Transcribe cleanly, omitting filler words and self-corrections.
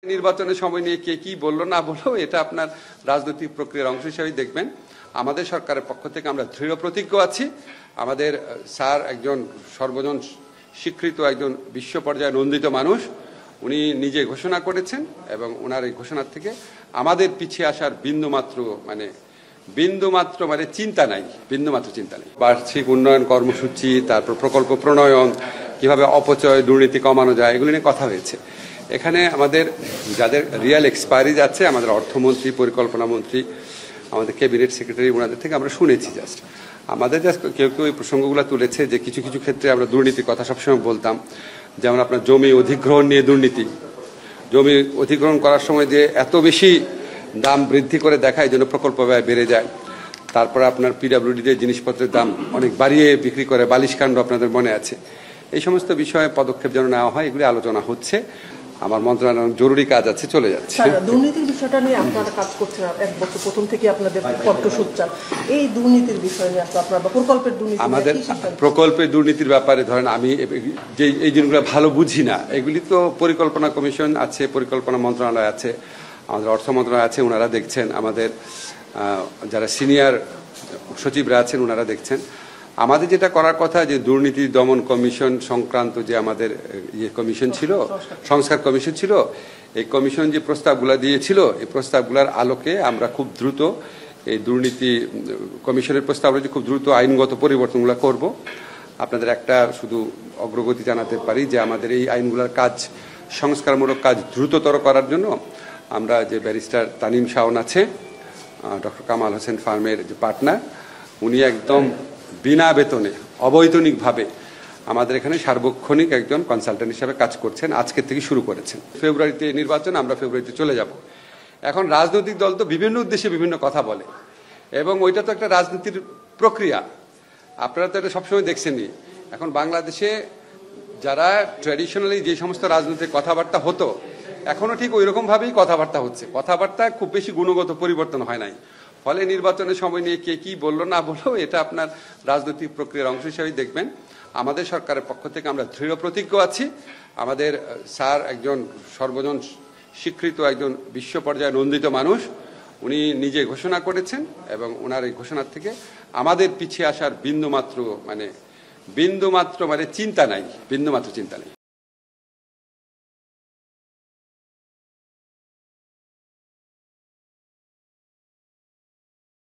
নির্বাচনের সময় নিয়ে কে কি বললো না বললো এটা আপনার রাজনৈতিক প্রক্রিয়ার অংশ হিসেবে দেখবেন। আমাদের সরকারের পক্ষ থেকে আমরা দৃঢ় প্রতিজ্ঞ আছি। আমাদের স্যার একজন সর্বজন স্বীকৃত একজন বিশ্ব পর্যায়ে নন্দিত মানুষ, উনি নিজে ঘোষণা করেছেন এবং ওনার এই ঘোষণার থেকে আমাদের পিছিয়ে আসার বিন্দুমাত্র চিন্তা নাই, বিন্দুমাত্র চিন্তা নেই। বার্ষিক উন্নয়ন কর্মসূচি, তারপর প্রকল্প প্রণয়ন, কিভাবে অপচয় দুর্নীতি কমানো যায়, এগুলো নিয়ে কথা হয়েছে। এখানে আমাদের যাদের রিয়েল এক্সপায়ারি যাচ্ছে, আমাদের অর্থমন্ত্রী, পরিকল্পনা মন্ত্রী, আমাদের ক্যাবিনেট সেক্রেটারি, ওনাদের থেকে আমরা শুনেছি। জাস্ট আমাদের কেউ কেউ এই প্রসঙ্গগুলো তুলেছে যে কিছু কিছু ক্ষেত্রে আমরা দুর্নীতির কথা সবসময় বলতাম, যেমন আপনার জমি অধিগ্রহণ নিয়ে দুর্নীতি। জমি অধিগ্রহণ করার সময় যে এত বেশি দাম বৃদ্ধি করে দেখায়, এই জন্য প্রকল্প ব্যয় বেড়ে যায়। তারপরে আপনার পিডব্লিউডিতে জিনিসপত্রের দাম অনেক বাড়িয়ে বিক্রি করে, বালিশকাণ্ড আপনাদের মনে আছে। এই সমস্ত বিষয়ে পদক্ষেপ যেন নেওয়া হয়, এগুলি আলোচনা হচ্ছে। আমার মন্ত্রণালয় জরুরি কাজ আছে, চলে যাচ্ছে। দুর্নীতির বিষয়টা নিয়ে আপনারা কাজ করছেন এক বছর, প্রথম থেকে আপনাদের কণ্ঠসূচার এই দুর্নীতির বিষয় নিয়ে আপনারা প্রকল্পের দুর্নীতি, আমাদের প্রকল্পের দুর্নীতির ব্যাপারে ধরেন আমি যে এই জিনিসগুলো ভালো বুঝি না, এগুলি তো পরিকল্পনা কমিশন আছে, পরিকল্পনা মন্ত্রণালয় আছে, আমাদের অর্থ মন্ত্রণালয় আছে, ওনারা দেখছেন। আমাদের যারা সিনিয়র সচিবরা আছেন ওনারা দেখছেন। আমাদের যেটা করার কথা, যে দুর্নীতি দমন কমিশন সংক্রান্ত যে আমাদের কমিশন ছিল, সংস্কার কমিশন ছিল, এই কমিশন যে প্রস্তাবগুলো দিয়েছিল, এই প্রস্তাবগুলোর আলোকে আমরা খুব দ্রুত এই দুর্নীতি কমিশনের প্রস্তাব যে খুব দ্রুত আইনগত পরিবর্তনগুলো করব। আপনাদের একটা শুধু অগ্রগতি জানাতে পারি যে আমাদের এই আইনগুলোর কাজ, সংস্কারমূলক কাজ দ্রুততর করার জন্য আমরা যে ব্যারিস্টার তানিম শাওন আছে, ডক্টর কামাল হোসেন ফার্মের যে পার্টনার, উনি একদম বিনা বেতনে অবৈতনিকভাবে আমাদের এখানে সার্বক্ষণিক একজন কনসালটেন্ট হিসাবে কাজ করছেন, আজকের থেকে শুরু করেছেন। ফেব্রুয়ারিতে নির্বাচন, আমরা ফেব্রুয়ারিতে চলে যাব। এখন রাজনৈতিক দল তো বিভিন্ন উদ্দেশ্যে বিভিন্ন কথা বলে, এবং ওইটা তো একটা রাজনীতির প্রক্রিয়া। আপনারা তো এটা সবসময় দেখছেনই। এখন বাংলাদেশে যারা ট্র্যাডিশনালি যে সমস্ত রাজনৈতিক কথাবার্তা হতো, এখনো ঠিক ওই রকম ভাবেই কথাবার্তা হচ্ছে। কথাবার্তা খুব বেশি গুণগত পরিবর্তন হয় নাই। ফলে নির্বাচনের সময় নিয়ে কে কি বললো না বললো এটা আপনার রাজনৈতিক প্রক্রিয়ার অংশ হিসেবে দেখবেন। আমাদের সরকারের পক্ষ থেকে আমরা দৃঢ় প্রতিজ্ঞ আছি। আমাদের স্যার একজন সর্বজন স্বীকৃত একজন বিশ্ব পর্যায়ে নন্দিত মানুষ, উনি নিজে ঘোষণা করেছেন এবং ওনার এই ঘোষণার থেকে আমাদের পিছিয়ে আসার বিন্দুমাত্র চিন্তা নাই, বিন্দুমাত্র চিন্তা নেই।